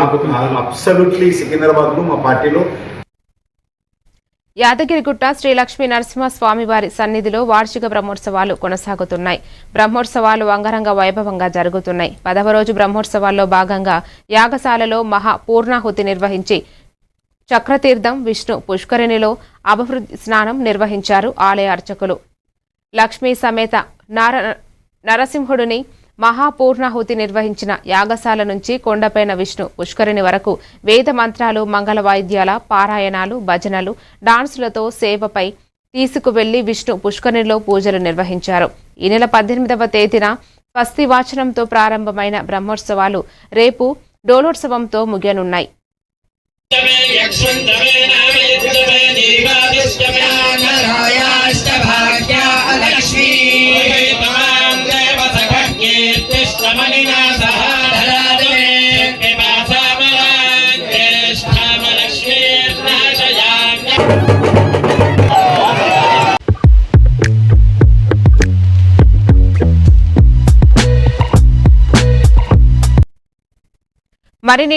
నమ్మకం అబ్సల్యూట్లీ సికింద్రాబాద్లో మా పార్టీలో. యాదగిరిగుట్ట శ్రీ లక్ష్మీ నరసింహస్వామివారి సన్నిధిలో వార్షిక బ్రహ్మోత్సవాలు కొనసాగుతున్నాయి. బ్రహ్మోత్సవాలు అంగరంగ వైభవంగా జరుగుతున్నాయి. 10వ రోజు బ్రహ్మోత్సవాల్లో భాగంగా యాగశాలలో మహా పూర్ణాహుతి నిర్వహించి చక్రతీర్థం విష్ణు పుష్కరిణిలో అభివృద్ధి స్నానం నిర్వహించారు ఆలయ అర్చకులు. లక్ష్మీ సమేత నరసింహుడిని మహాపూర్ణాహుతి నిర్వహించిన యాగశాల నుంచి కొండపైన విష్ణు పుష్కరిణి వరకు వేద మంత్రాలు, మంగళ వాయిద్యాల పారాయణాలు, భజనలు, డాన్సులతో సేవపై తీసుకువెళ్లి విష్ణు పుష్కరిణిలో పూజలు నిర్వహించారు. ఈ నెల 18వ తేదీన స్వస్తి వాచనంతో ప్రారంభమైన బ్రహ్మోత్సవాలు రేపు డోలోత్సవంతో ముగియనున్నాయి. మరిన్ని